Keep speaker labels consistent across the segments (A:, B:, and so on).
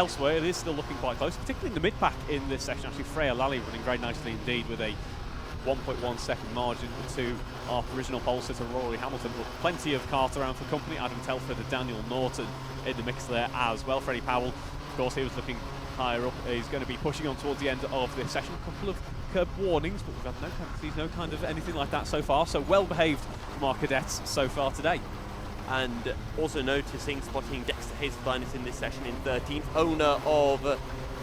A: elsewhere, it is still looking quite close, particularly in the mid-pack in this section. Actually, Freya Lally running very nicely indeed with a 1.1 second margin to our original pole sitter Rory Hamilton, but plenty of cart around for company. Adam Telford and Daniel Norton in the mix there as well. Freddie Powell, of course, he was looking higher up. He's going to be pushing on towards the end of this session. A couple of curb warnings, but we've had no penalties, no kind of anything like that so far. So well behaved from our cadets so far today.
B: And also spotting Dexter Hazelbine in this session in 13th, owner of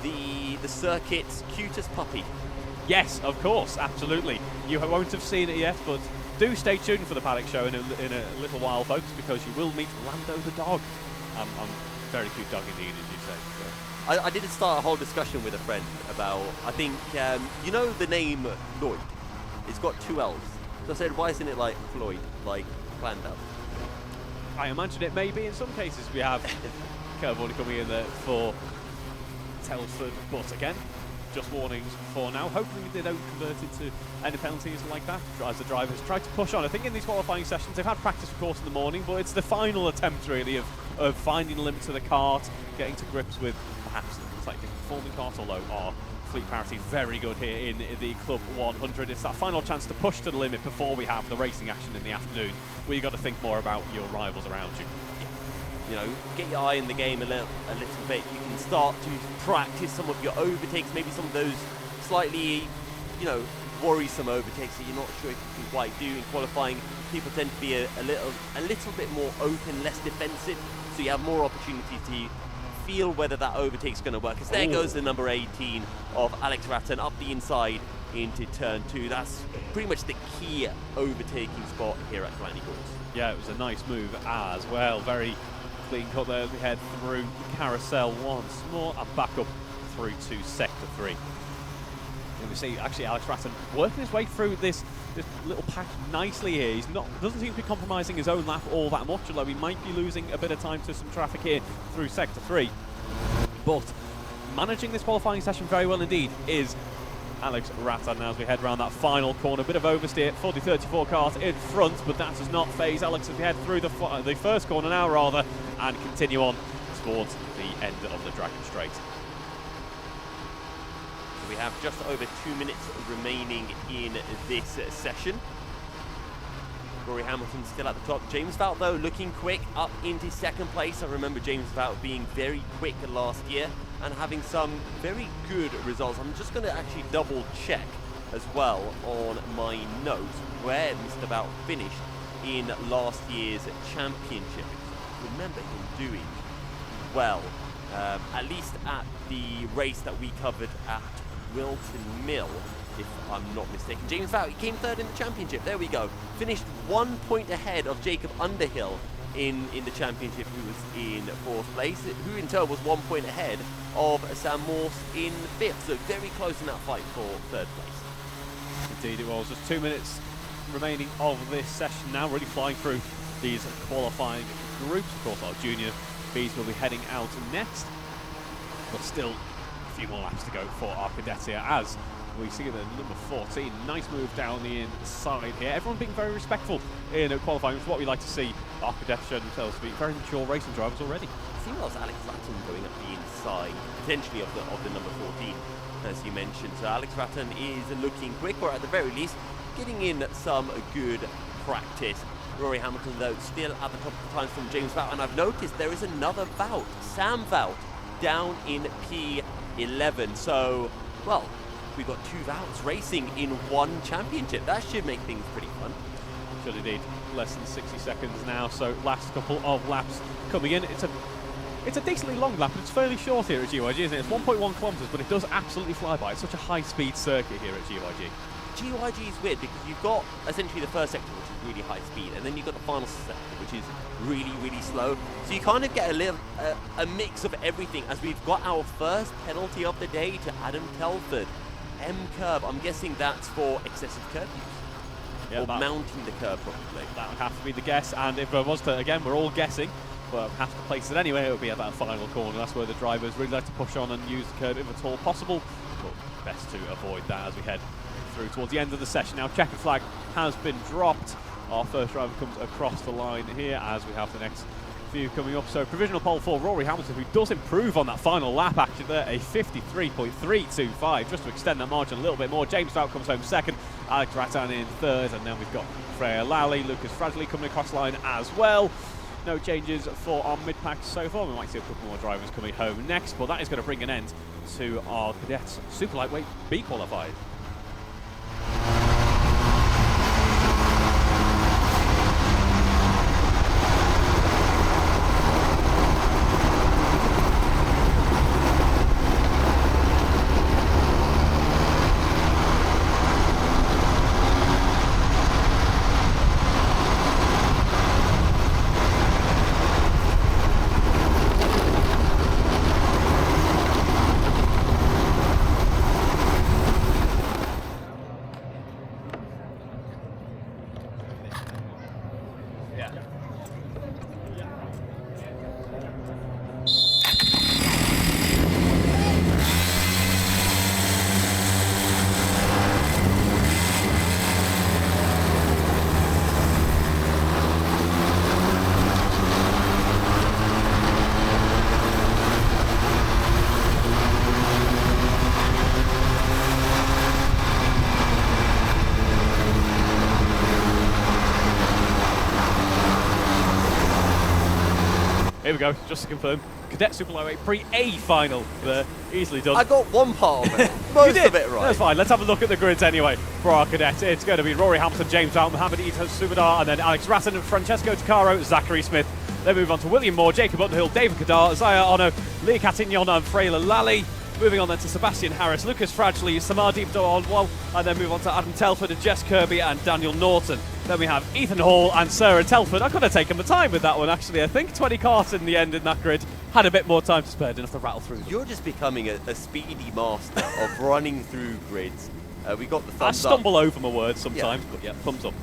B: the circuit's cutest puppy.
A: Yes, of course, absolutely. You won't have seen it yet, but do stay tuned for the paddock show in a little while, folks, because you will meet Lando the dog. Very cute dog indeed, as you say. So.
B: I did start a whole discussion with a friend about, I think, you know the name Lloyd? It's got 2 L's. So I said, why isn't it like Floyd, like Lando?
A: I imagine it may be in some cases. We have Curveball coming in there for Telford, but again, just warnings for now. Hopefully they don't convert into any penalties like that as the drivers try to push on. I think in these qualifying sessions they've had practice, of course, in the morning, but it's the final attempt really of finding the limit to the kart, getting to grips with perhaps a slightly different performing kart, although our fleet parity very good here in the Club 100. It's that final chance to push to the limit before we have the racing action in the afternoon, where you've got to think more about your rivals around you.
B: You know, get your eye in the game a little bit. You can start to practice some of your overtakes, maybe some of those slightly, worrisome overtakes that you're not sure if you can quite do in qualifying. People tend to be a little bit more open, less defensive, so you have more opportunity to feel whether that overtake's going to work. Because there goes the number 18 of Alex Ratton up the inside into turn 2. That's pretty much the key overtaking spot here at Glan.
A: Yeah, it was a nice move as well. Very clean cut there as we head through carousel once more and back up through to sector 3. And we see actually Alex Ratton working his way through this little pack nicely here. He's doesn't seem to be compromising his own lap all that much, although he might be losing a bit of time to some traffic here through sector 3. But managing this qualifying session very well indeed is Alex Ratton as we head around that final corner. Bit of oversteer for the 34 kart in front, but that does not phase Alex as we head through the first corner now rather, and continue on towards the end of the Dragon Straight.
B: We have just over 2 minutes remaining in this session. Rory Hamilton still at the top. James Vout, though, looking quick up into second place. I remember James Vout being very quick last year and having some very good results. I'm just going to actually double check as well on my notes where Mr. Vout finished in last year's championship. I remember him doing well, at least at the race that we covered at Wilton Mill, if I'm not mistaken. James Vout, he came 3rd in the championship. There we go. Finished 1 point ahead of Jacob Underhill in the championship, who was in 4th place, who in turn was 1 point ahead of Sam Morse in 5th. So very close in that fight for 3rd place.
A: Indeed it was. Just 2 minutes remaining of this session now, really flying through these qualifying groups. Of course, our junior Bs will be heading out next, but still a few more laps to go for our cadets here as we see the number 14. Nice move down the inside here. Everyone being very respectful in qualifying, which is what we like to see. Our cadets show themselves to be very mature racing drivers already.
B: I think that was Alex Ratton going up the inside, potentially of the number 14, as you mentioned. So Alex Ratton is looking quick, or at the very least, getting in some good practice. Rory Hamilton, though, still at the top of the times from James Vout, and I've noticed there is another Vout, Sam Vout, down in P11. So, well, we've got 2 Vouts racing in 1 championship. That should make things pretty fun.
A: Should indeed. Less than 60 seconds now, so last couple of laps coming in. It's a decently long lap, but it's fairly short here at GYG, isn't it? It's 1.1 kilometres, but it does absolutely fly by. It's such a high-speed circuit here at GYG.
B: GYG is weird because you've got essentially the first sector, which is really high speed, and then you've got the final sector, which is really, really slow. So you kind of get a mix of everything, as we've got our first penalty of the day to Adam Telford. M-curb, I'm guessing that's for excessive curb use. Yeah, or mounting the curb probably.
A: That would have to be the guess, and if there was to, again, we're all guessing, but have to place it anyway, it would be at that final corner. That's where the drivers really like to push on and use the curb if at all possible, but best to avoid that as we head through towards the end of the session. Now, checkered flag has been dropped. Our first driver comes across the line here as we have the next few coming up. So provisional pole for Rory Hamilton, who does improve on that final lap actually there, a 53.325, just to extend that margin a little bit more. James Stout comes home second, Alex Rattan in third, and then we've got Freya Lally, Lucas Fragile coming across the line as well. No changes for our mid-pack so far. We might see a couple more drivers coming home next, but that is going to bring an end to our Cadets Super Lightweight B qualifiers. Here we go, just to confirm, Cadet Super Lightweight Pre-A final there, easily done.
B: I got one part of it, most of it right.
A: That's fine, let's have a look at the grids anyway for our cadets. It's going to be Rory Hamilton, James Stout, Mohamed Ito Subadar, and then Alex Rattan, Francesco Taccaro, Zachary Smith. Then move on to William Moore, Jacob Underhill, David Kadar, Zaya Ono, Lee Catignon and Freyla Lally. Moving on then to Sebastian Harris, Lucas Fragile, Samar Deepdo, and then move on to Adam Telford and Jess Kirby and Daniel Norton. Then we have Ethan Hall and Sarah Telford. I could have taken my time with that one actually. I think 20 cars in the end in that grid. Had a bit more time to spare, didn't have to rattle through them.
B: You're just becoming a speedy master of running through grids. We got the thumbs up.
A: I stumble over my words sometimes, but yeah, thumbs up.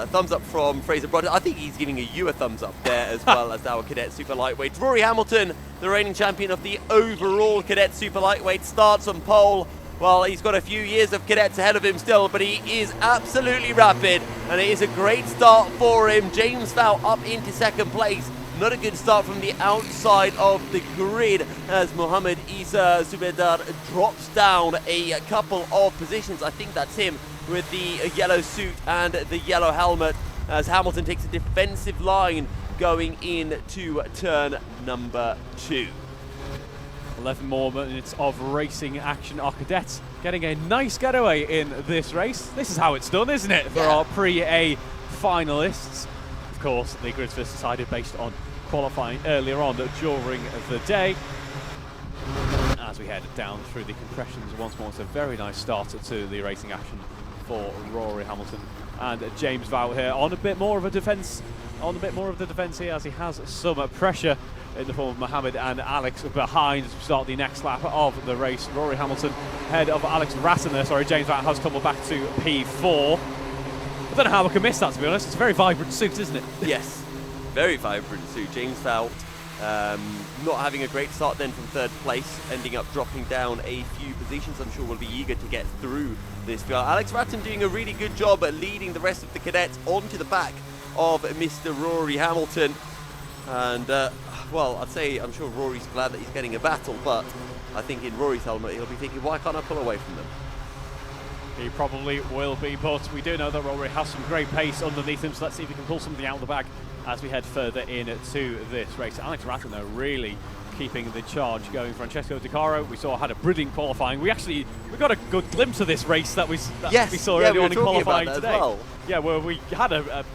B: Thumbs up from Fraser Broderick. I think he's giving you a thumbs up there as well as our Cadet Super Lightweight. Rory Hamilton, the reigning champion of the overall Cadet Super Lightweight, starts on pole. Well, he's got a few years of cadets ahead of him still, but he is absolutely rapid, and it is a great start for him. James Fowl up into second place. Not a good start from the outside of the grid as Mohamed Isa Subedar drops down a couple of positions. I think that's him with the yellow suit and the yellow helmet as Hamilton takes a defensive line going into turn number 2.
A: 11 more minutes of racing action. Our cadets getting a nice getaway in this race. This is how it's done, isn't it, for our Pre-A finalists? Of course, the grids were decided based on qualifying earlier on during the day. As we head down through the compressions once more, it's a very nice start to the racing action for Rory Hamilton and James Vout here on a bit more of a defence. Here as he has some pressure in the form of Mohamed and Alex behind to start the next lap of the race. Rory Hamilton ahead of Alex Rattan there. Sorry, James Vout has tumbled back to P4. I don't know how I can miss that, to be honest. It's a very vibrant suit, isn't it?
B: Yes, very vibrant suit. James Fowl not having a great start then from third place, ending up dropping down a few positions. I'm sure we'll be eager to get through this field. Alex Rattan doing a really good job at leading the rest of the cadets onto the back of Mr. Rory Hamilton. And, well, I'd say I'm sure Rory's glad that he's getting a battle, but I think in Rory's helmet he'll be thinking, why can't I pull away from them?
A: He probably will be, but we do know that Rory has some great pace underneath him, so let's see if he can pull something out of the bag as we head further into this race. Alex Rattan, though, really keeping the charge going. Francesco Taccaro, we saw, had a brilliant qualifying. We got a good glimpse of this race that we saw earlier on in qualifying today.
B: Well.
A: Yeah, where we had a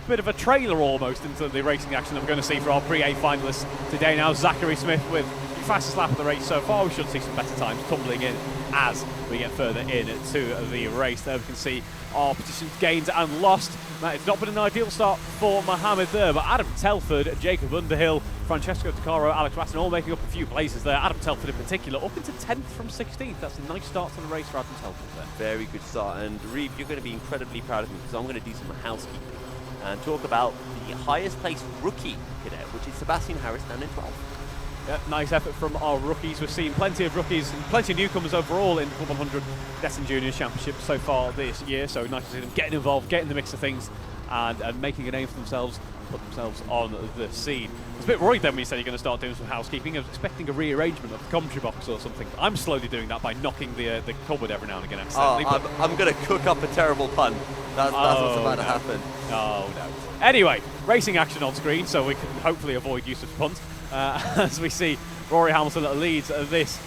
A: bit of a trailer almost into the racing action that we're going to see for our Pre-A finalists today. Now, Zachary Smith with the fastest lap of the race so far. We should see some better times tumbling in as we get further into the race. There we can see our positions gained and lost. Now, it's not been an ideal start for Mohamed there, but Adam Telford, Jacob Underhill, Francesco Taccaro, Alex Rattan all making up a few places there. Adam Telford in particular up into 10th from 16th. That's a nice start to the race for Adam Telford there.
B: Very good start, and Reeve, you're going to be incredibly proud of me because I'm going to do some housekeeping and talk about the highest placed rookie cadet, which is Sebastian Harris down in 12th.
A: Yeah, nice effort from our rookies. We've seen plenty of rookies and plenty of newcomers overall in the Club 100 Cadets and Juniors Championship so far this year, so nice to see them getting involved, getting in the mix of things and making a name for themselves put themselves on the scene. I was a bit worried then when you said you're going to start doing some housekeeping. I was expecting a rearrangement of the commentary box or something. I'm slowly doing that by knocking the cupboard every now and again accidentally.
B: I'm going to cook up a terrible pun. That's what's about to happen.
A: Oh, no. Anyway, racing action on screen, so we can hopefully avoid use of puns. As we see Rory Hamilton leads this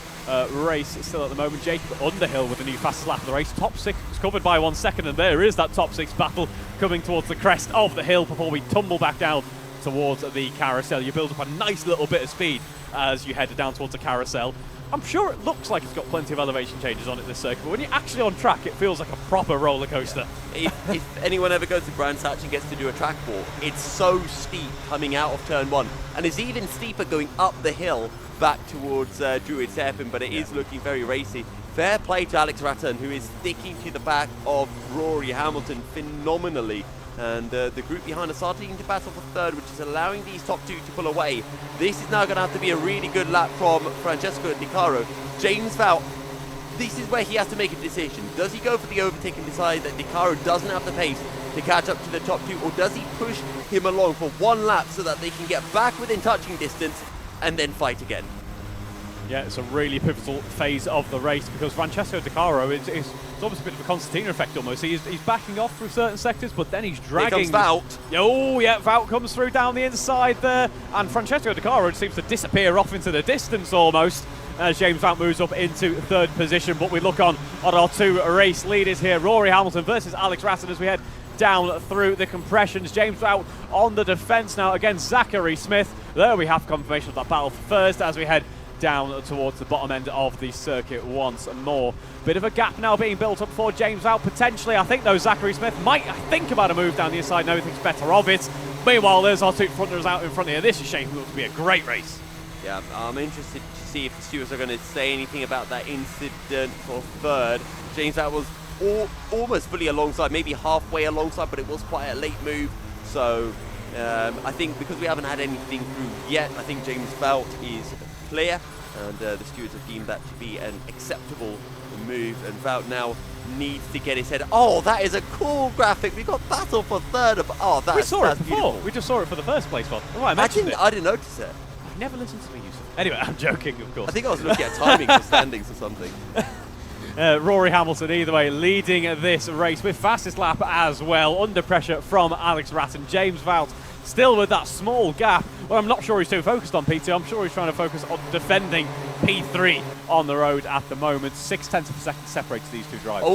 A: race still at the moment. Jacob Underhill with the new fastest lap of the race. Top 6 is covered by 1 second, and there is that top 6 battle coming towards the crest of the hill before we tumble back down towards the carousel. You build up a nice little bit of speed as you head down towards the carousel. I'm sure it looks like it's got plenty of elevation changes on it this circuit, but when you're actually on track, it feels like a proper roller coaster.
B: Yeah. If anyone ever goes to Brands Hatch and gets to do a track walk, it's so steep coming out of turn 1, and it's even steeper going up the hill back towards Druid's Hairpin, but it is looking very racy. Fair play to Alex Ratton, who is sticking to the back of Rory Hamilton phenomenally. And the group behind are starting to battle for third, which is allowing these top 2 to pull away. This is now going to have to be a really good lap from Francesco Di Caro. James Vout, this is where he has to make a decision. Does he go for the overtake and decide that Di Caro doesn't have the pace to catch up to the top 2, or does he push him along for 1 lap so that they can get back within touching distance and then fight again?
A: Yeah, it's a really pivotal phase of the race because Francesco Di Caro is almost a bit of a Constantino effect almost. He's backing off through certain sectors, but then he's dragging.
B: Here comes Vout.
A: Oh, yeah, Vout comes through down the inside there, and Francesco Di Caro seems to disappear off into the distance almost as James Vout moves up into 3rd position. But we look on at our 2 race leaders here, Rory Hamilton versus Alex Ratton, as we head down through the compressions. James Vout on the defence now against Zachary Smith. There we have confirmation of that battle for first as we head down towards the bottom end of the circuit once more. Bit of a gap now being built up for James Vout potentially. I think though Zachary Smith might think about a move down the inside. No, he thinks better of it. Meanwhile, there's our 2 fronters out in front here. This is shaping up to be a great race.
B: Yeah, I'm interested to see if the stewards are going to say anything about that incident for third. James Vout was almost fully alongside, maybe halfway alongside, but it was quite a late move. So I think because we haven't had anything through yet, I think James Vout is clear, and the stewards have deemed that to be an acceptable move, and Vout now needs to get his head. Oh, that is a cool graphic. We got battle for third. We saw it before.
A: Beautiful. We just saw it for the first place one. Oh, I
B: didn't notice it.
A: I've never listened to you. Anyway, I'm joking, of course.
B: I think I was looking at timing for standings or something.
A: Rory Hamilton, either way, leading this race with fastest lap as well, under pressure from Alex Ratton. James Vout still with that small gap. Well, I'm not sure he's too focused on P2. I'm sure he's trying to focus on defending P3 on the road at the moment. 0.6 of a second separates these 2 drivers.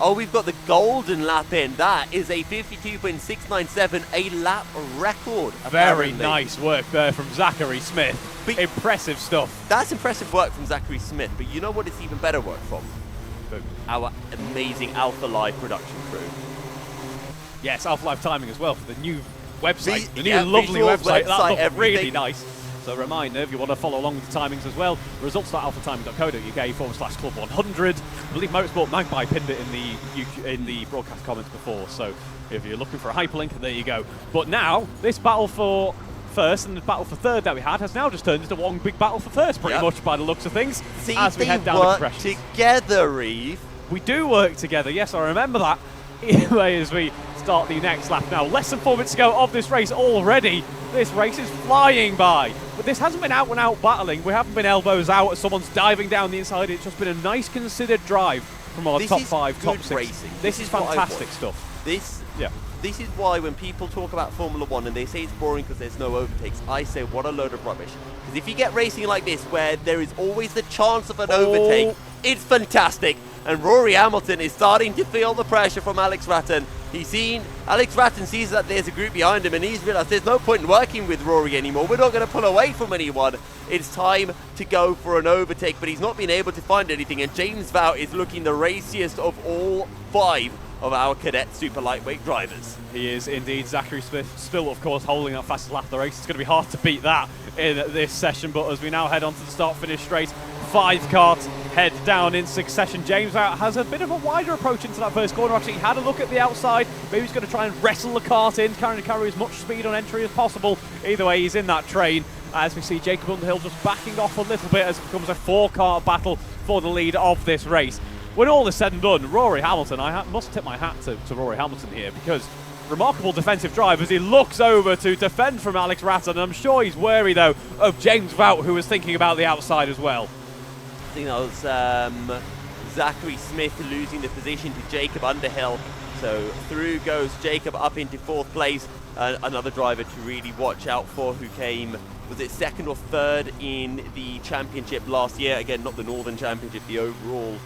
B: Oh, we've got the golden lap in. That is a 52.697, a lap record.
A: Very nice work there from Zachary Smith. But impressive stuff.
B: That's impressive work from Zachary Smith, but you know what it's even better work from? Our amazing Alpha Live production crew.
A: Yes, Alpha Live timing as well for the new website. The new
B: yeah,
A: lovely website. That looks really
B: everything.
A: nice. So a reminder, if you want to follow along with the timings as well, results.alphatiming.co.uk/Club100. I believe Motorsport Magpie pinned it in the broadcast comments before. So if you're looking for a hyperlink, there you go. But now, this battle for first and the battle for third that we had has now just turned into one big battle for first, pretty much by the looks of things.
B: See,
A: as we head down the progressions.
B: Together, Reeve.
A: We do work together. Yes, I remember that. Anyway, as we start the next lap now. Less than 4 minutes to go of this race already. This race is flying by. But this hasn't been out and out battling. We haven't been elbows out as someone's diving down the inside. It's just been a nice considered drive from our top 5, top 6.
B: Racing.
A: This is fantastic stuff.
B: This is why when people talk about Formula 1 and they say it's boring because there's no overtakes, I say what a load of rubbish. Because if you get racing like this where there is always the chance of an overtake, it's fantastic. And Rory Hamilton is starting to feel the pressure from Alex Ratton. Alex Ratton sees that there's a group behind him and he's realised there's no point in working with Rory anymore. We're not going to pull away from anyone. It's time to go for an overtake, but he's not been able to find anything. And James Vout is looking the raciest of all 5 of our Cadet Super Lightweight drivers.
A: He is indeed. Zachary Smith still, of course, holding that fastest lap of the race. It's going to be hard to beat that in this session, but as we now head on to the start-finish straight, 5 carts head down in succession. James Vout has a bit of a wider approach into that first corner. Actually, he had a look at the outside. Maybe he's going to try and wrestle the cart in, trying to carry as much speed on entry as possible. Either way, he's in that train. As we see Jacob Underhill just backing off a little bit as it becomes a 4-car battle for the lead of this race. When all is said and done, Rory Hamilton, I must tip my hat to Rory Hamilton here, because remarkable defensive drive as he looks over to defend from Alex Ratton. I'm sure he's wary, though, of James Vout, who was thinking about the outside as well.
B: I think that was Zachary Smith losing the position to Jacob Underhill. So through goes Jacob up into 4th place. Another driver to really watch out for, who came, was it 2nd or 3rd in the championship last year? Again, not the Northern Championship, the overall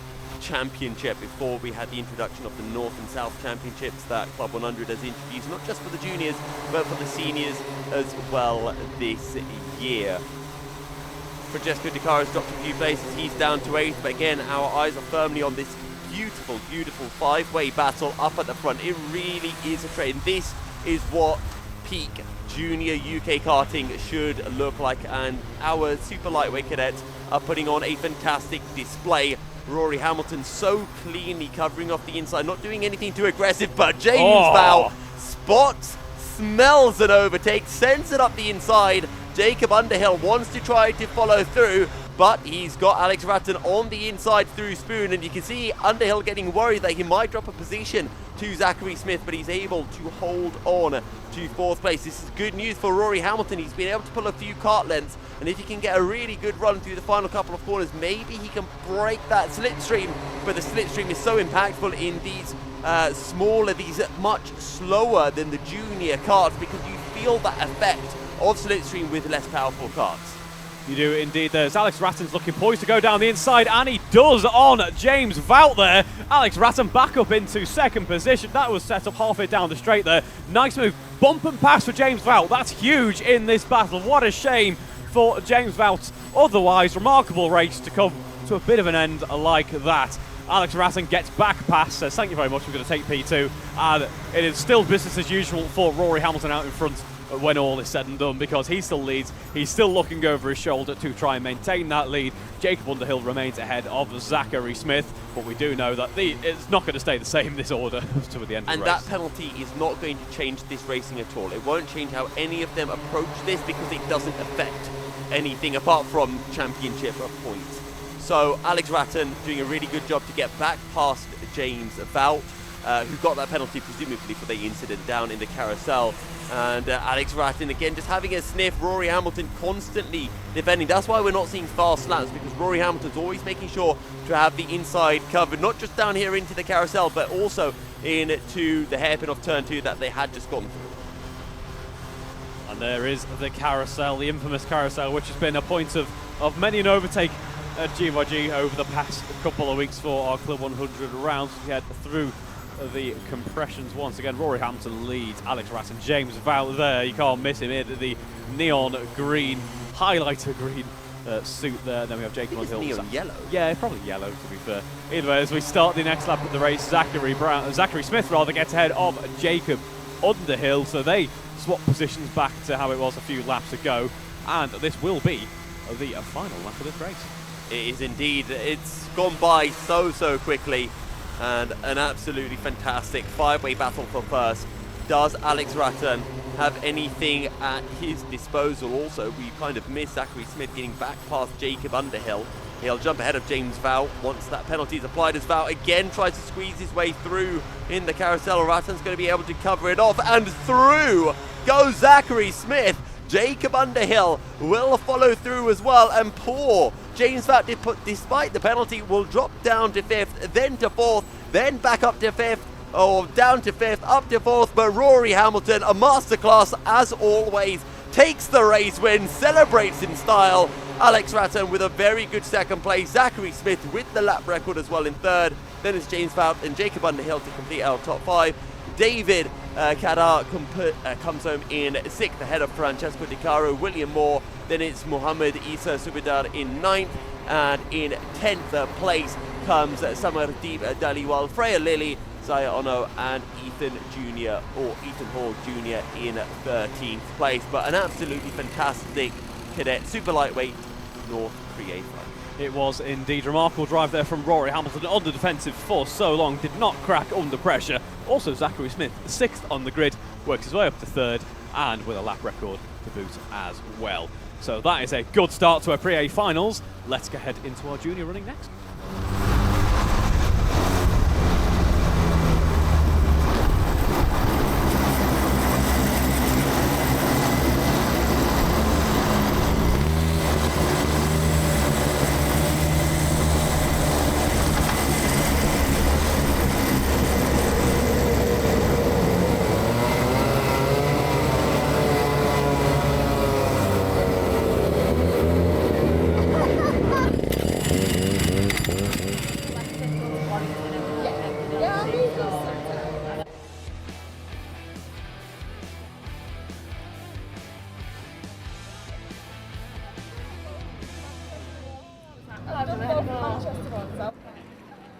B: championship, before we had the introduction of the North and South Championships that Club 100 has introduced, not just for the juniors, but for the seniors as well this year. Francesco Di Caro's dropped a few places, he's down to 8th, but again, our eyes are firmly on this beautiful, beautiful 5-way battle up at the front. It really is a train. This is what peak junior UK karting should look like, and our super lightweight cadets are putting on a fantastic display. Rory Hamilton so cleanly covering off the inside, not doing anything too aggressive, but James Vout spots, smells an overtake, sends it up the inside. Jacob Underhill wants to try to follow through, but he's got Alex Ratton on the inside through Spoon, and you can see Underhill getting worried that he might drop a position to Zachary Smith, but he's able to hold on to 4th place. This is good news for Rory Hamilton. He's been able to pull a few kart lengths, and if he can get a really good run through the final couple of corners, maybe he can break that slipstream. But the slipstream is so impactful in these smaller, these much slower than the junior karts, because you feel that effect of slipstream with less powerful karts.
A: You do indeed. There's Alex Ratton's looking poised to go down the inside, and he does on James Vout there. Alex Ratton back up into 2nd position. That was set up halfway down the straight there. Nice move. Bump and pass for James Vout. That's huge in this battle. What a shame for James Vout. Otherwise, remarkable race to come to a bit of an end like that. Alex Ratton gets back past, says thank you very much, we're going to take P2, and it is still business as usual for Rory Hamilton out in front when all is said and done, because he still leads. He's still looking over his shoulder to try and maintain that lead. Jacob Underhill remains ahead of Zachary Smith, but we do know that it's not going to stay the same, this order, to the end of the race.
B: And that penalty is not going to change this racing at all. It won't change how any of them approach this, because it doesn't affect anything apart from championship points. So Alex Ratton doing a really good job to get back past James Vout, who got that penalty presumably for the incident down in the carousel. And Alex Ratton again just having a sniff. Rory Hamilton constantly defending. That's why we're not seeing fast laps, because Rory Hamilton's always making sure to have the inside covered, not just down here into the carousel, but also into the hairpin of turn 2 that they had just gone through.
A: And there is the carousel, the infamous carousel, which has been a point of many an overtake at GYG over the past couple of weeks for our Club 100 rounds. We head through the compressions once again. Rory Hamilton leads Alex Ratton. James Vout there, you can't miss him in the neon green, highlighter green suit there. Then we have Jacob Underhill.
B: Neon yellow?
A: Yeah, probably yellow to be fair. Either way, as we start the next lap of the race, Zachary Smith rather gets ahead of Jacob Underhill, so they swap positions back to how it was a few laps ago, and this will be the final lap of this race.
B: It is indeed. It's gone by so quickly, and an absolutely fantastic 5-way battle for first. Does Alex Ratton have anything at his disposal? Also, we kind of missed Zachary Smith getting back past Jacob Underhill. He'll jump ahead of James Vout once that penalty is applied, as Vout again tries to squeeze his way through in the carousel. Ratton's going to be able to cover it off, and through goes Zachary Smith. Jacob Underhill will follow through as well, and poor James Vout, despite the penalty, will drop down to 5th, then to 4th, then back up to 5th, or down to 5th, up to 4th, but Rory Hamilton, a masterclass as always, takes the race win, celebrates in style. Alex Ratton with a very good 2nd place, Zachary Smith with the lap record as well in 3rd, then it's James Vout and Jacob Underhill to complete our top 5. David Cadet comes home in 6th ahead of Francesco Di Caro, William Moore, then it's Mohammed Isa Subedar in 9th, and in 10th place comes Samardeep Daliwal, Freya Lilly, Zaya Ono, and Ethan Hall Jr. in 13th place. But an absolutely fantastic cadet super lightweight North Create.
A: It was indeed remarkable drive there from Rory Hamilton on the defensive for so long, did not crack under pressure. Also Zachary Smith, 6th on the grid, works his way up to 3rd, and with a lap record to boot as well. So that is a good start to our Pre-A finals. Let's go head into our junior running next.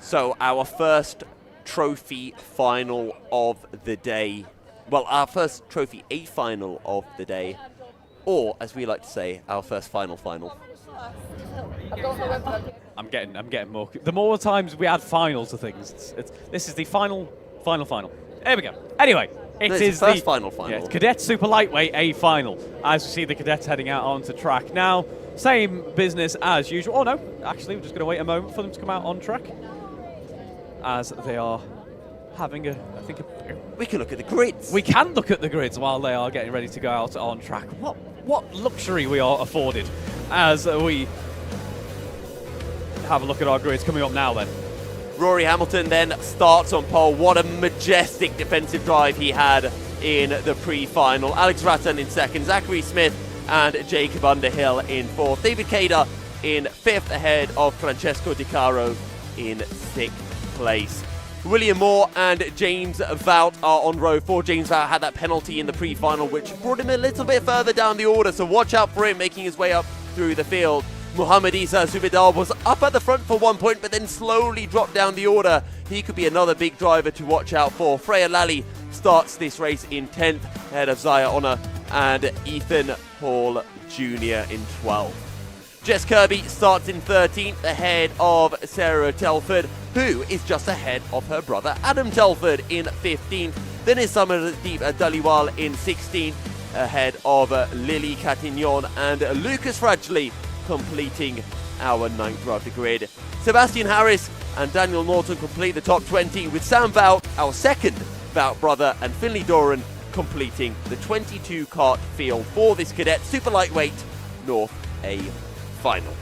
B: So our first trophy final of the day. Well, our first trophy A final of the day. Or, as we like to say, our first final.
A: I'm getting more. The more times we add final to things, this is the final. There we go. Anyway,
B: it's the first final.
A: Yeah, it's Cadet Super Lightweight A final. As we see the cadets heading out onto track now. Same business as usual. Oh no, actually, we're just going to wait a moment for them to come out on track, as they are having
B: we can look at the grids.
A: We can look at the grids while they are getting ready to go out on track. What luxury we are afforded as we have a look at our grids coming up now then.
B: Rory Hamilton then starts on pole. What a majestic defensive drive he had in the pre-final. Alex Ratton in second, Zachary Smith and Jacob Underhill in fourth. David Kader in fifth, ahead of Francesco Di Caro in sixth place. William Moore and James Vout are on row 4. James Vout had that penalty in the pre-final, which brought him a little bit further down the order, so watch out for him making his way up through the field. Muhammad Isa Zubidal was up at the front for 1 point, but then slowly dropped down the order. He could be another big driver to watch out for. Freya Lally starts this race in 10th, ahead of Zaya Honor and Ethan Hall Jr. in 12th. Jess Kirby starts in 13th, ahead of Sarah Telford, who is just ahead of her brother Adam Telford in 15th. Then is Samardeep Dhaliwal in 16th, ahead of Lily Catignon and Lucas Fradgley, completing our 9th row of the grid. Sebastian Harris and Daniel Norton complete the top 20, with Sam Vout, our second Vout brother, and Finley Doran completing the 22 kart field for this Cadet Super Lightweight North A final.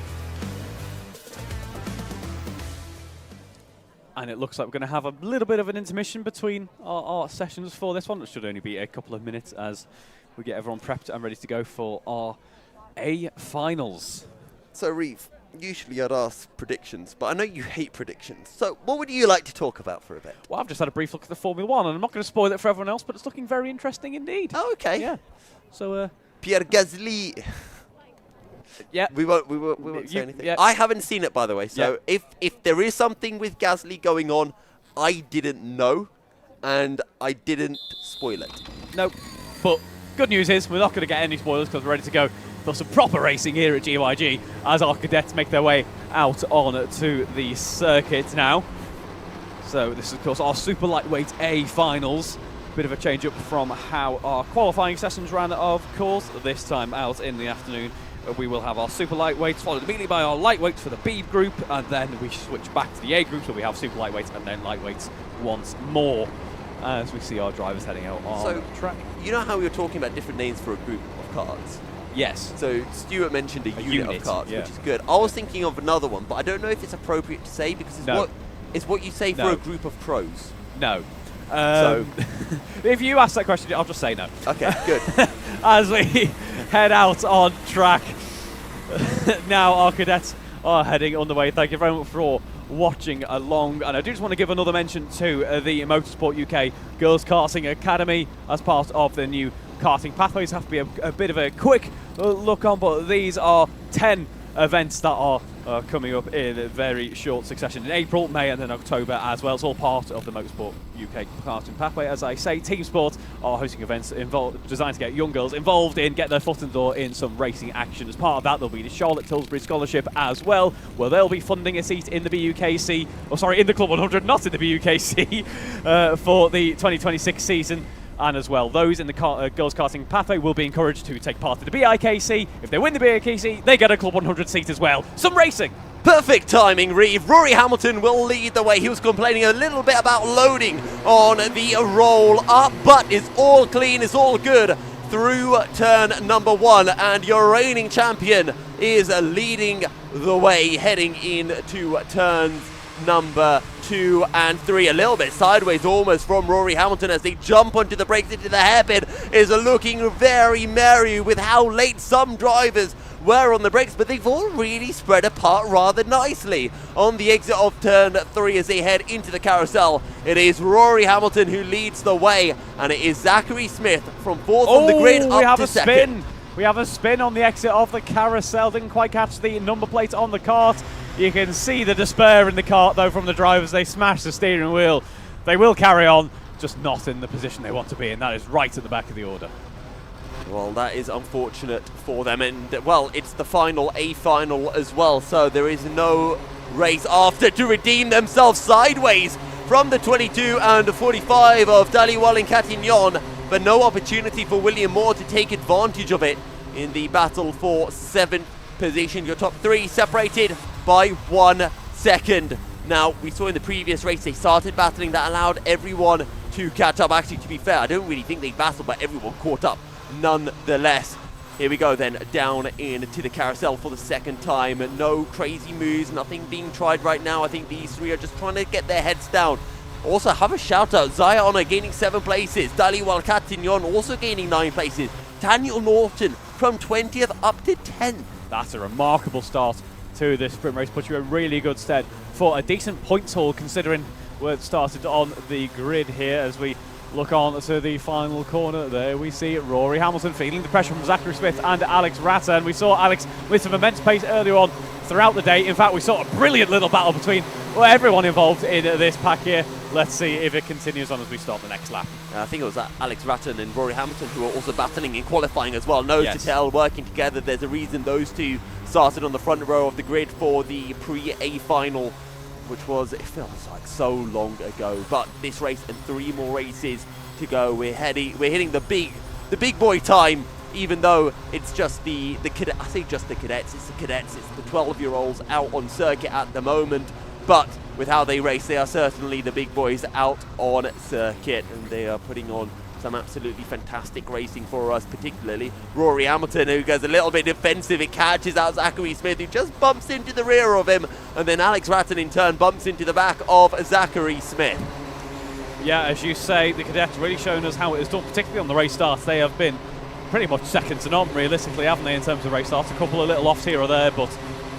A: And it looks like we're going to have a little bit of an intermission between our sessions for this one. It should only be a couple of minutes as we get everyone prepped and ready to go for our A finals.
B: So, Reeve, usually I'd ask predictions, but I know you hate predictions. So what would you like to talk about for a bit?
A: Well, I've just had a brief look at the Formula 1, and I'm not going to spoil it for everyone else, but it's looking very interesting indeed.
B: Oh, okay.
A: Yeah. So,
B: Pierre Gasly.
A: Yeah.
B: We won't say anything. Yeah. I haven't seen it, by the way. So if there is something with Gasly going on, I didn't know, and I didn't spoil it.
A: Nope. But good news is we're not going to get any spoilers because we're ready to go for some proper racing here at GYG as our cadets make their way out on to the circuit now. So this is, of course, our Super Lightweight A finals. Bit of a change up from how our qualifying sessions ran, of course. This time out in the afternoon, we will have our Super Lightweights, followed immediately by our Lightweights for the B group, and then we switch back to the A group, so we have Super Lightweights and then Lightweights once more, as we see our drivers heading out on track.
B: You know how we were talking about different names for a group of karts?
A: Yes.
B: So Stuart mentioned a unit of karts, which is good. I was thinking of another one, but I don't know if it's appropriate to say because it's what you say for a group of pros.
A: No. So if you ask that question, I'll just say no.
B: Okay, good.
A: As we head out on track, now our cadets are heading on the way. Thank you very much for watching along, and I do just want to give another mention to the Motorsport UK Girls Karting Academy as part of the new karting pathways. Have to be a bit of a quick look on, but these are 10 events that are coming up in a very short succession in April, May and then October as well. It's all part of the Motorsport UK Karting Pathway. As I say, Team Sport are hosting events designed to get young girls involved in, get their foot in the door in some racing action. As part of that, there'll be the Charlotte Tilbury Scholarship as well, where they'll be funding a seat in the BUKC, in the Club 100, not in the BUKC, for the 2026 season. And as well, those in the Girls Karting Pathway will be encouraged to take part in the BIKC. If they win the BIKC, they get a Club 100 seat as well. Some racing!
B: Perfect timing, Reeve. Rory Hamilton will lead the way. He was complaining a little bit about loading on the roll up, but it's all clean, it's all good through turn number 1, and your reigning champion is leading the way heading into turns number 2 and 3. A little bit sideways almost from Rory Hamilton as they jump onto the brakes into the hairpin. Is looking very merry with how late some drivers were on the brakes, but they've all really spread apart rather nicely on the exit of turn 3 as they head into the carousel. It is Rory Hamilton who leads the way, and it is Zachary Smith from 4th on the grid up to 2nd.
A: We have a spin on the exit of the carousel. Didn't quite catch the number plate on the kart. You can see the despair in the kart, though, from the drivers. They smash the steering wheel. They will carry on, just not in the position they want to be in. That is right at the back of the order.
B: Well, that is unfortunate for them. And, well, it's the final, A final as well. So there is no race after to redeem themselves sideways from the 22 and 45 of Dhaliwal and Catignon. But no opportunity for William Moore to take advantage of it in the battle for 7th position. Your top 3 separated by 1 second. Now, we saw in the previous race they started battling. That allowed everyone to catch up. Actually, to be fair, I don't really think they battled, but everyone caught up nonetheless. Here we go then, down into the carousel for the 2nd time. No crazy moves, nothing being tried right now. I think these 3 are just trying to get their heads down. Also, have a shout out, Zaya Honor gaining 7 places. Dhaliwal Catignon also gaining 9 places. Daniel Norton from 20th up to 10th.
A: That's a remarkable start to this sprint race. Puts you in really good stead for a decent points haul, considering where it started on the grid here. As we look on to the final corner, there we see Rory Hamilton feeling the pressure from Zachary Smith and Alex Ratta. And we saw Alex with some immense pace earlier on throughout the day. In fact, we saw a brilliant little battle between everyone involved in this pack here. Let's see if it continues on as we start the next lap.
B: I think it was Alex Ratton and Rory Hamilton who were also battling in qualifying as well. Nose to tail, working together. There's a reason those 2 started on the front row of the grid for the pre-A final, which was, it feels like so long ago. But this race and 3 more races to go. We're hitting the big boy time. Even though it's just the cadet, I say just the cadets. It's the cadets. It's the 12-year-olds out on circuit at the moment. But with how they race, they are certainly the big boys out on circuit, and they are putting on some absolutely fantastic racing for us, particularly Rory Hamilton, who goes a little bit defensive. It catches out Zachary Smith, who just bumps into the rear of him, and then Alex Ratton in turn bumps into the back of Zachary Smith.
A: Yeah, as you say, the cadets really shown us how it is done, particularly on the race starts. They have been pretty much second to none, realistically, haven't they, in terms of race starts? A couple of little offs here or there, but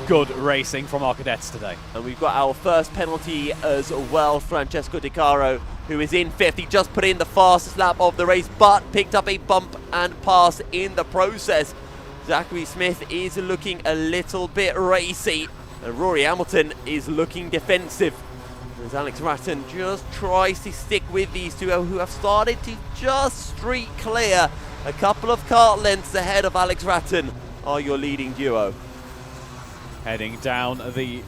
A: good racing from our cadets today.
B: And we've got our first penalty as well. Francesco De Caro, who is in 5th. He just put in the fastest lap of the race, but picked up a bump and pass in the process. Zachary Smith is looking a little bit racy, and Rory Hamilton is looking defensive, as Alex Ratton just tries to stick with these 2 who have started to just streak clear. A couple of kart lengths ahead of Alex Ratton are your leading duo.
A: Heading down the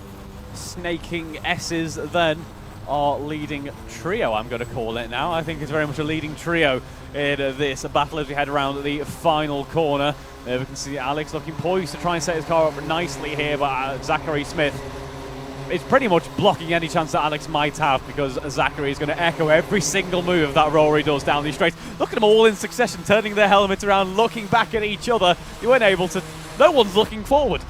A: snaking S's then, our leading trio, I'm going to call it now. I think it's very much a leading trio in this battle as we head around the final corner. There we can see Alex looking poised to try and set his car up nicely here, but Zachary Smith is pretty much blocking any chance that Alex might have, because Zachary is going to echo every single move that Rory does down these straights. Look at them all in succession, turning their helmets around, looking back at each other. You weren't able to... No one's looking forward.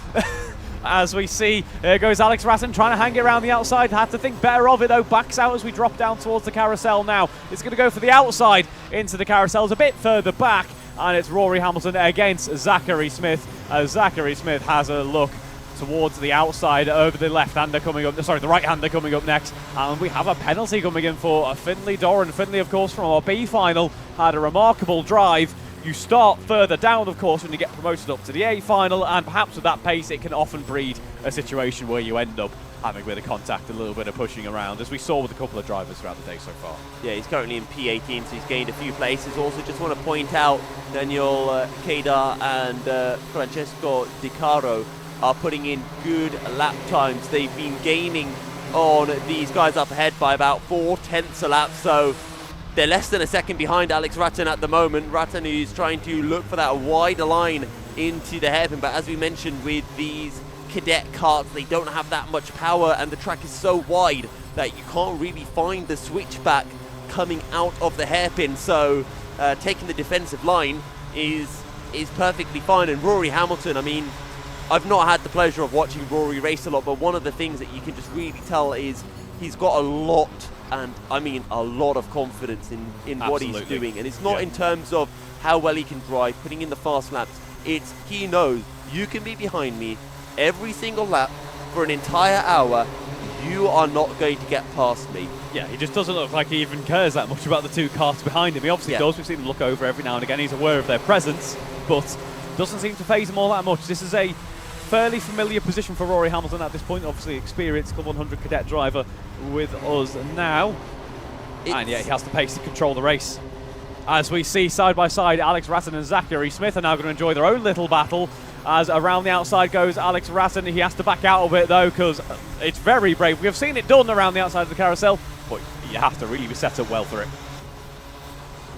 A: As we see, there goes Alex Ratton trying to hang it around the outside. Had to think better of it, though. Backs out as we drop down towards the carousel now. It's going to go for the outside into the carousels a bit further back. And it's Rory Hamilton against Zachary Smith, as Zachary Smith has a look towards the outside over the left-hander coming up, sorry, the right-hander coming up next. And we have a penalty coming in for Finley Doran. Finley, of course, from our B final, had a remarkable drive. You start further down, of course, when you get promoted up to the A final, and perhaps with that pace, it can often breed a situation where you end up having a bit of contact, a little bit of pushing around, as we saw with a couple of drivers throughout the day so far. Yeah,
B: he's currently in P18, so he's gained a few places. Also, just want to point out, Daniel Kedar and Francesco Di Caro are putting in good lap times. They've been gaining on these guys up ahead by about 4/10 a lap, so they're less than a second behind Alex Ratton at the moment. Ratton is trying to look for that wider line into the hairpin, but as we mentioned, with these cadet karts, they don't have that much power, and the track is so wide that you can't really find the switchback coming out of the hairpin, so taking the defensive line is perfectly fine. And Rory Hamilton, I mean, I've not had the pleasure of watching Rory race a lot, but one of the things that you can just really tell is he's got a lot, and I mean a lot of confidence in what he's doing. And it's not in terms of how well he can drive, putting in the fast laps. It's he knows you can be behind me every single lap for an entire hour. You are not going to get past me.
A: Yeah, he just doesn't look like he even cares that much about the 2 cars behind him. He obviously does. We've seen him look over every now and again. He's aware of their presence, but doesn't seem to faze him all that much. This is a fairly familiar position for Rory Hamilton at this point. Obviously, experienced Club 100 cadet driver with us now. And yeah, he has the pace to control the race. As we see side by side, Alex Ratton and Zachary Smith are now going to enjoy their own little battle. As around the outside goes Alex Ratton. He has to back out a bit though, because it's very brave. We've seen it done around the outside of the carousel, but you have to really be set up well for it.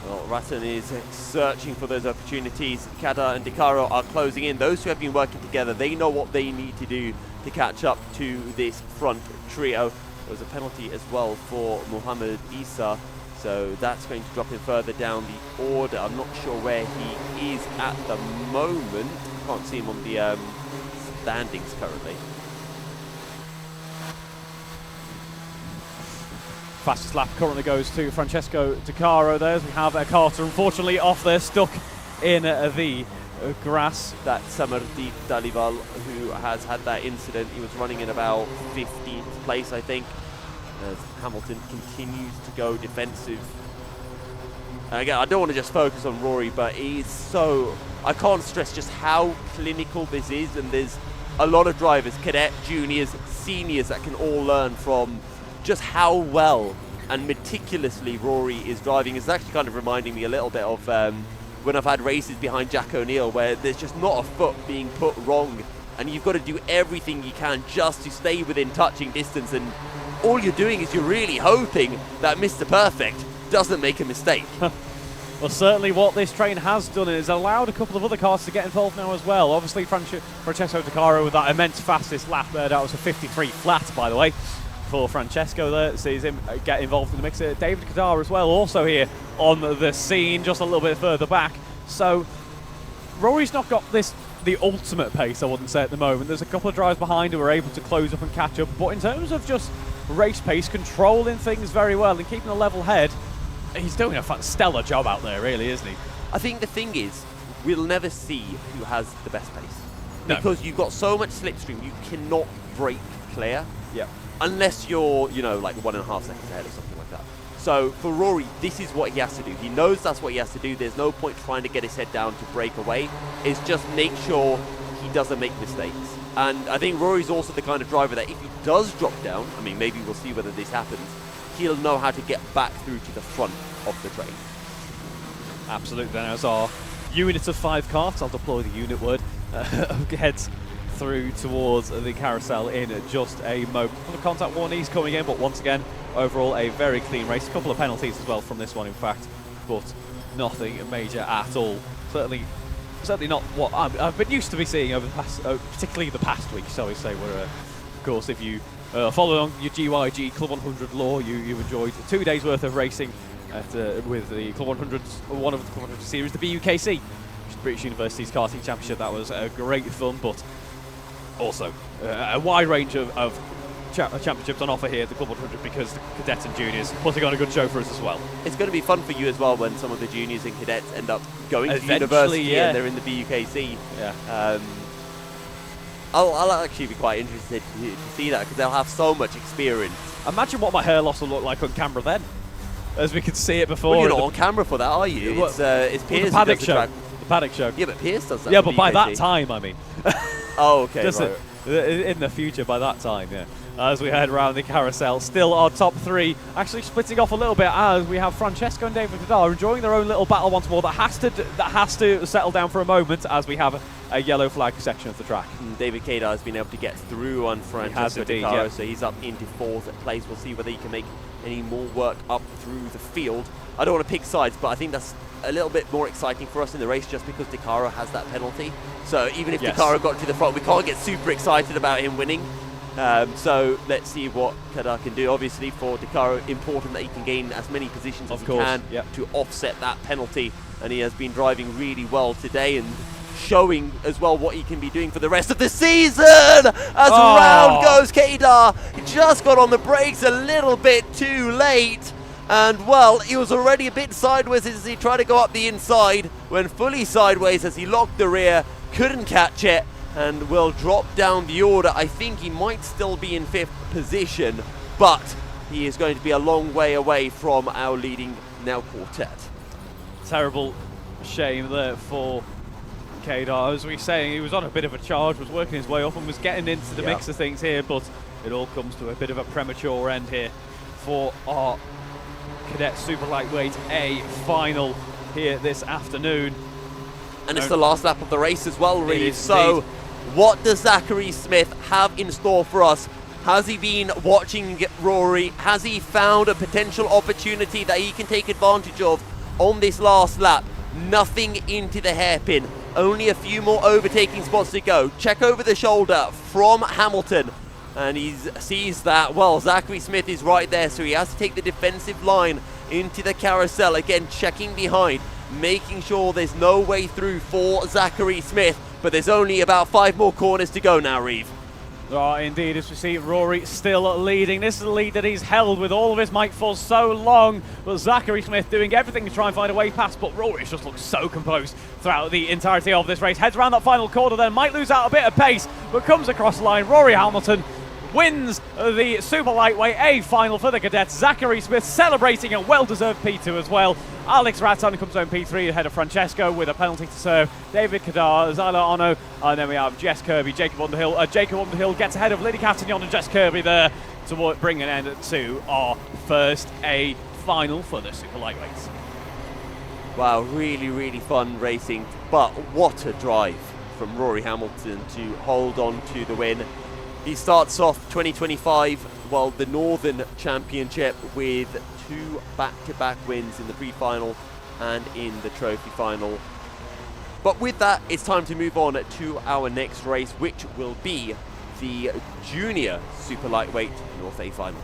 B: Well, Ratton is searching for those opportunities. Kada and Decaro are closing in. Those who have been working together, they know what they need to do to catch up to this front trio. There's a penalty as well for Mohamed Issa, so that's going to drop him further down the order. I'm not sure where he is at the moment. Can't see him on the standings currently.
A: Fastest lap currently goes to Francesco Decaro there, as we have a Carter unfortunately off there, stuck in the grass.
B: That Samardeep Dalival, who has had that incident, he was running in about 15th place, I think, as Hamilton continues to go defensive. And again, I don't want to just focus on Rory, but he's so... I can't stress just how clinical this is, and there's a lot of drivers, cadet, juniors, seniors, that can all learn from just how well and meticulously Rory is driving. It's actually kind of reminding me a little bit of when I've had races behind Jack O'Neill, where there's just not a foot being put wrong, and you've got to do everything you can just to stay within touching distance, and all you're doing is you're really hoping that Mr. Perfect doesn't make a mistake.
A: Well, certainly what this train has done is allowed a couple of other cars to get involved now as well. Obviously, Francesco Decaro with that immense fastest lap there. That was a 53 flat, by the way, for Francesco there. Sees him get involved in the mix. David Kadar as well, also here on the scene, just a little bit further back. So Rory's not got the ultimate pace, I wouldn't say, at the moment. There's a couple of drivers behind who are able to close up and catch up. But in terms of just race pace, controlling things very well and keeping a level head, he's doing a stellar job out there, really, isn't he?
B: I think the thing is, we'll never see who has the best pace.
A: No.
B: Because you've got so much slipstream, you cannot break clear.
A: Yeah.
B: Unless you're, you know, like 1.5 seconds ahead or something like that. So for Rory, this is what he has to do. He knows that's what he has to do. There's no point trying to get his head down to break away. It's just make sure he doesn't make mistakes. And I think Rory's also the kind of driver that if he does drop down, I mean, maybe we'll see whether this happens, he'll know how to get back through to the front of the train.
A: Absolutely. Then as our unit of 5 carts, I'll deploy the unit word, heads through towards the carousel in just a moment. A couple of contact warnings coming in, but once again, overall a very clean race. A couple of penalties as well from this one, in fact, but nothing major at all. Certainly not what I've been used to be seeing over the past, particularly the past week, shall we say. Where, of course, if you follow on your GYG Club 100 lore, you enjoyed 2 days worth of racing with the Club 100, one of the Club 100 series, the BUKC, which is the British University's Karting Championship. That was great fun, but also a wide range of championships on offer here at the Club 100, because the cadets and juniors putting on a good show for us as well. It's
B: going to be fun for you as well when some of the juniors and cadets end up going to university and they're in the BUKC.
A: Yeah.
B: I'll actually be quite interested to see that, because they'll have so much experience.
A: Imagine what my hair loss will look like on camera then, as we could see it before.
B: Well, you're not on camera for that, are you? It's Piers
A: the paddock show. The paddock show.
B: Yeah, but Piers does that.
A: Yeah, but by that time, I mean.
B: Oh, okay.
A: Just
B: right.
A: In the future, by that time, yeah. As we head around the carousel, still our top 3, actually splitting off a little bit, as we have Francesco and David Kadar enjoying their own little battle once more. That has to settle down for a moment, as we have a yellow flag section of the track.
B: David Kadar has been able to get through on Francesco Decaro,
A: yeah.
B: So he's up into 4th place. We'll see whether he can make any more work up through the field. I don't want to pick sides, but I think that's a little bit more exciting for us in the race, just because Decaro has that penalty. So even if Decaro got to the front, we can't get super excited about him winning. So let's see what Kadar can do. Obviously for Decaro, important that he can gain as many positions as he can to offset that penalty, and he has been driving really well today and showing as well what he can be doing for the rest of the season. As round goes Kadar, he just got on the brakes a little bit too late, and well, he was already a bit sideways as he tried to go up the inside, when fully sideways as he locked the rear, couldn't catch it, and will drop down the order. I think he might still be in 5th position, but he is going to be a long way away from our leading now quartet.
A: Terrible shame there for Kadar, as we were saying, he was on a bit of a charge, was working his way up and was getting into the mix of things here, but it all comes to a bit of a premature end here for our Cadet Super Lightweight A final here this afternoon.
B: And it's the last lap of the race as well, Reeve. So what does Zachary Smith have in store for us? Has he been watching Rory? Has he found a potential opportunity that he can take advantage of on this last lap? Nothing into the hairpin. Only a few more overtaking spots to go. Check over the shoulder from Hamilton. And he sees that, well, Zachary Smith is right there, so he has to take the defensive line into the carousel. Again, checking behind, making sure there's no way through for Zachary Smith. But there's only about 5 more corners to go now, Reeve.
A: Oh, indeed, as we see Rory still leading. This is a lead that he's held with all of his might for so long. But Zachary Smith doing everything to try and find a way past. But Rory just looks so composed throughout the entirety of this race. Heads around that final corner then, might lose out a bit of pace, but comes across the line. Rory Hamilton wins the Super Lightweight A final for the cadets. Zachary Smith celebrating a well-deserved P2 as well. Alex Ratton comes home P3 ahead of Francesco with a penalty to serve. David Kadar, Zyla Ono, and then we have Jess Kirby, Jacob Underhill. Jacob Underhill gets ahead of Liddy Castagnon and Jess Kirby there to bring an end to our first A final for the Super Lightweights.
B: Wow, really, really fun racing, but what a drive from Rory Hamilton to hold on to the win. He starts off 2025, well, the Northern Championship with 2 back-to-back wins in the pre-final and in the trophy final. But with that, it's time to move on to our next race, which will be the Junior Super Lightweight North A final.